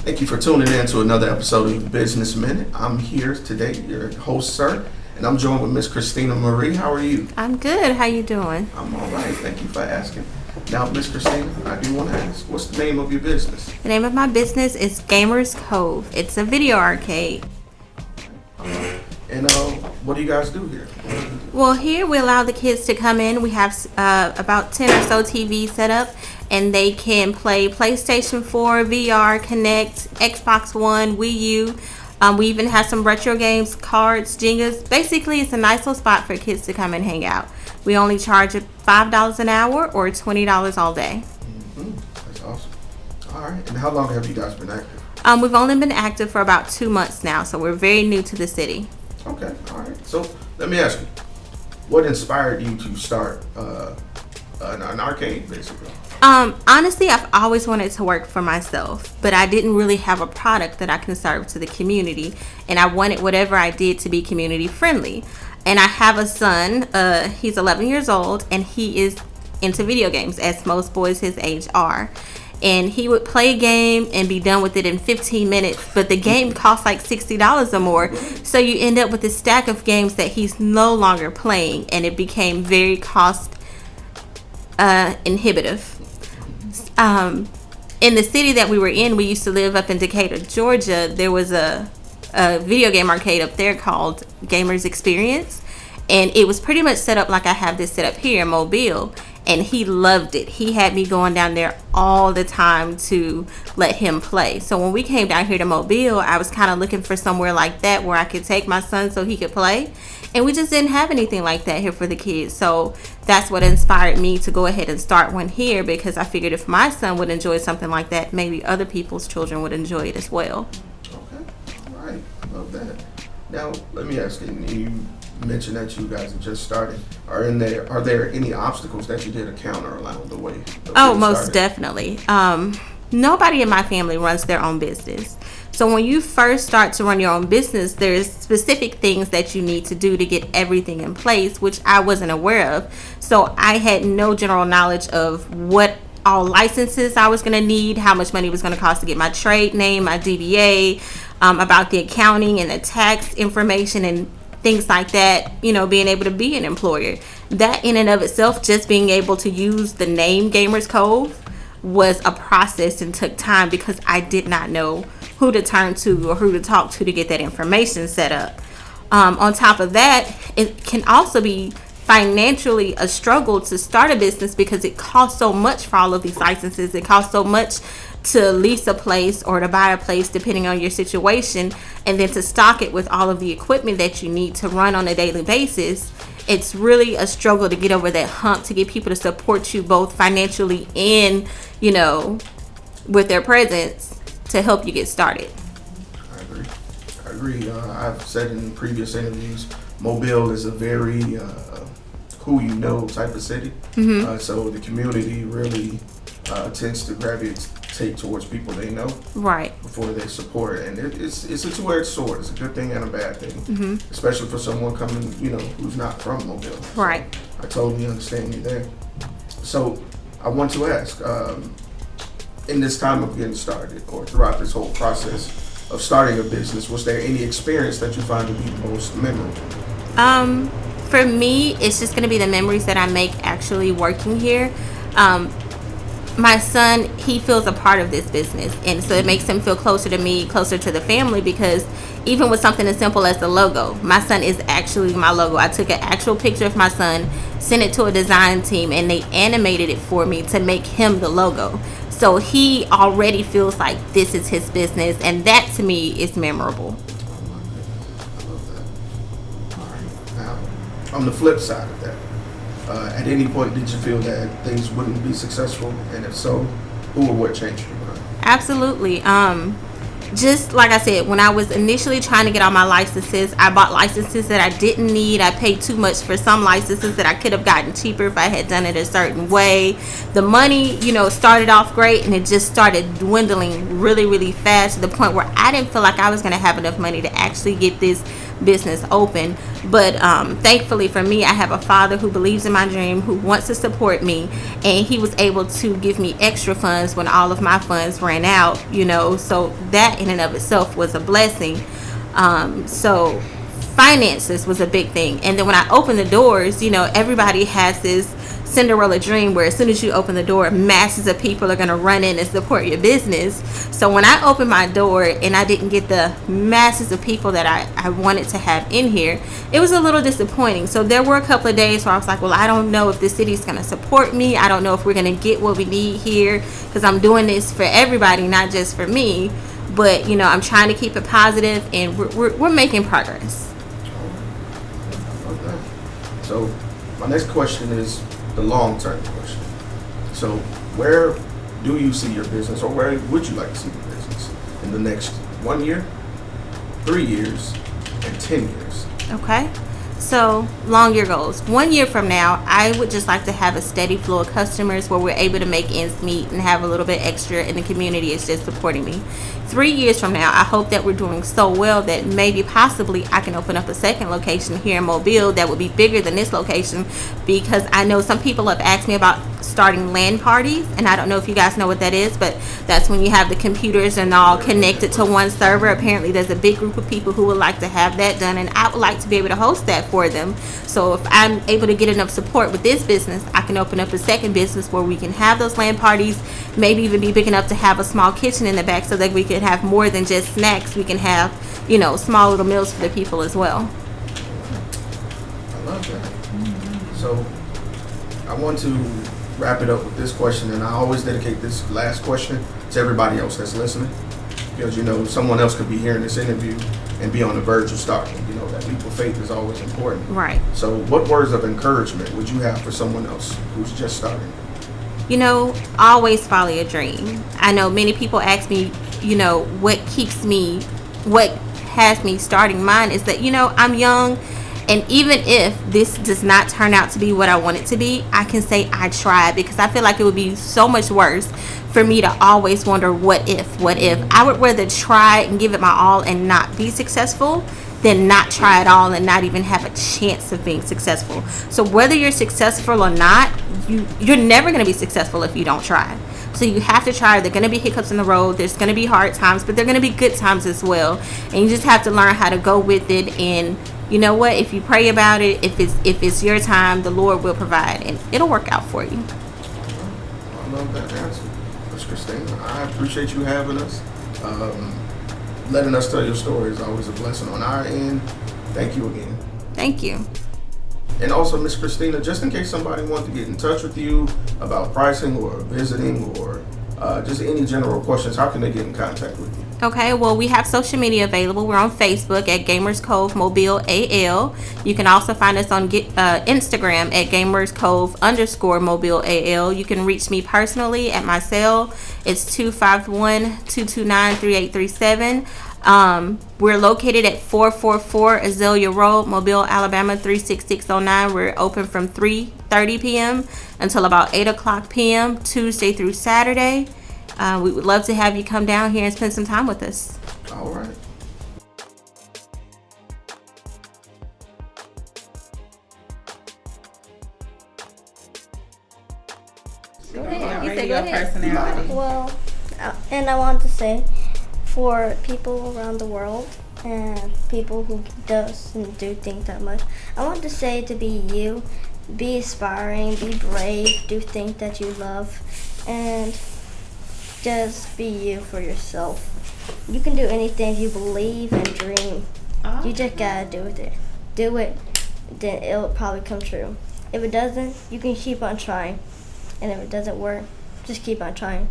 Thank you for tuning in to another episode of Business Minute. I'm here today, your host, sir, and I'm joined with Miss Kristina Marie. How are you? I'm good. How you doing? I'm all right. Thank you for asking. Now, Miss Kristina, I do want to ask, what's the name of your business? The name of my business is Gamers Cove. It's a video arcade. And what do you guys do here? Well, here we allow the kids to come in. We have about 10 or so TVs set up, and they can play PlayStation 4, VR, Kinect, Xbox One, Wii U. We even have some retro games, cards, Jengas. Basically, it's a nice little spot for kids to come and hang out. We only charge $5 an hour or $20 all day. Mm-hmm. That's awesome. All right. And how long have you guys been active? We've only been active for about 2 months now, so we're very new to the city. Okay. All right. So let me ask you, what inspired you to start an arcade, basically? Honestly, I've always wanted to work for myself, but I didn't really have a product that I can serve to the community, and I wanted whatever I did to be community friendly. And I have a son, he's 11 years old, and he is into video games, as most boys his age are. And he would play a game and be done with it in 15 minutes, but the game costs like $60 or more. So you end up with a stack of games that he's no longer playing, and it became very cost inhibitive. In the city that we were in, we used to live up in Decatur, Georgia. There was a video game arcade up there called Gamers Experience, and it was pretty much set up like I have this set up here in Mobile, and he loved it. He had me going down there all the time to let him play. So when we came down here to Mobile, I was kind of looking for somewhere like that where I could take my son so he could play, and we just didn't have anything like that here for the kids. So that's what inspired me to go ahead and start one here, because I figured if my son would enjoy something like that, maybe other people's children would enjoy it as well. Okay, all right, love that. Now, let me ask you mentioned that you guys have just started. Are there any obstacles that you did encounter along the way? Oh, most definitely. Nobody in my family runs their own business. So when you first start to run your own business, there's specific things that you need to do to get everything in place, which I wasn't aware of. So I had no general knowledge of what all licenses I was going to need, how much money it was going to cost to get my trade name, my DBA, about the accounting and the tax information and things like that, being able to be an employer. That in and of itself, just being able to use the name Gamers Cove was a process and took time, because I did not know who to turn to or who to talk to get that information set up. On top of that, it can also be financially a struggle to start a business, because it costs so much for all of these licenses. It costs so much to lease a place or to buy a place, depending on your situation, and then to stock it with all of the equipment that you need to run on a daily basis. It's really a struggle to get over that hump, to get people to support you both financially and, with their presence to help you get started. I agree. I've said in previous interviews, Mobile is a very type of city. Mm-hmm. So the community really tends to gravitate towards people they know, right, before they support. And it's a two-edged sword. It's a good thing and a bad thing, mm-hmm. especially for someone coming, who's not from Mobile. Right. So I totally understand you there. So I want to ask, in this time of getting started, or throughout this whole process of starting a business, was there any experience that you find to be most memorable? For me, it's just going to be the memories that I make actually working here. My son, he feels a part of this business, and so it makes him feel closer to me, closer to the family, because even with something as simple as the logo, my son is actually my logo. I took an actual picture of my son, sent it to a design team, and they animated it for me to make him the logo. So he already feels like this is his business, and that to me is memorable. I love that. All right. Now, on the flip side of that, at any point did you feel that things wouldn't be successful, and if so, who or what changed your mind? Absolutely. Just like I said, when I was initially trying to get all my licenses, I bought licenses that I didn't need. I paid too much for some licenses that I could have gotten cheaper if I had done it a certain way. The money, started off great, and it just started dwindling really, really fast, to the point where I didn't feel like I was going to have enough money to actually get this business open. But thankfully for me, I have a father who believes in my dream, who wants to support me, and he was able to give me extra funds when all of my funds ran out, so that in and of itself was a blessing. So finances was a big thing. And then when I opened the doors, everybody has this Cinderella dream where as soon as you open the door, masses of people are going to run in and support your business. So when I opened my door and I didn't get the masses of people that I wanted to have in here, it was a little disappointing. So there were a couple of days where I was like, well, I don't know if the city's going to support me. I don't know if we're going to get what we need here, because I'm doing this for everybody, not just for me. But I'm trying to keep it positive, and we're making progress. Okay. So my next question is the long-term question. So where do you see your business, or where would you like to see your business in the next 1 year, 3 years, and 10 years? Okay. So long year goals. 1 year from now, I would just like to have a steady flow of customers where we're able to make ends meet and have a little bit extra, and the community is just supporting me. 3 years from now, I hope that we're doing so well that maybe possibly I can open up a second location here in Mobile that would be bigger than this location, because I know some people have asked me about starting LAN parties, and I don't know if you guys know what that is, but that's when you have the computers and all connected to one server. Apparently there's a big group of people who would like to have that done, and I would like to be able to host that for them. So if I'm able to get enough support with this business, I can open up a second business where we can have those LAN parties, maybe even be big enough to have a small kitchen in the back so that we can have more than just snacks. We can have, small little meals for the people as well. I love that. So I want to wrap it up with this question, and I always dedicate this last question to everybody else that's listening, because someone else could be hearing this interview and be on the verge of starting. That leap of faith is always important. Right. So what words of encouragement would you have for someone else who's just starting? Always follow your dream. I know many people ask me, what has me starting mine is that, I'm young. And even if this does not turn out to be what I want it to be, I can say I tried, because I feel like it would be so much worse for me to always wonder what if. I would rather try and give it my all and not be successful than not try at all and not even have a chance of being successful. So whether you're successful or not, you're never going to be successful if you don't try. So you have to try. There are going to be hiccups in the road. There's going to be hard times, but there are going to be good times as well. And you just have to learn how to go with it. And you know what? If you pray about it, if it's your time, the Lord will provide, and it'll work out for you. I love that answer, Ms. Kristina. I appreciate you having us. Letting us tell your story is always a blessing on our end. Thank you again. Thank you. And also, Ms. Kristina, just in case somebody wants to get in touch with you about pricing or visiting or just any general questions, how can they get in contact with you? Okay, well, we have social media available. We're on Facebook at Gamers Cove Mobile AL. You can also find us on Instagram at Gamers Cove _Mobile AL. You can reach me personally at my cell. It's 251-229-3837. We're located at 444 Azalea Road, Mobile, Alabama 36609. We're open from 3:30 p.m. until about 8 o'clock p.m. Tuesday through Saturday. We would love to have you come down here and spend some time with us. All right. Go ahead. You say go ahead. Personality. Well, and I want to say, for people around the world and people who doesn't do things that much, I want to say to be you, be aspiring, be brave, do things that you love, and just be you for yourself. You can do anything if you believe and dream. You just gotta do it. Do it, then it'll probably come true. If it doesn't, you can keep on trying. And if it doesn't work, just keep on trying.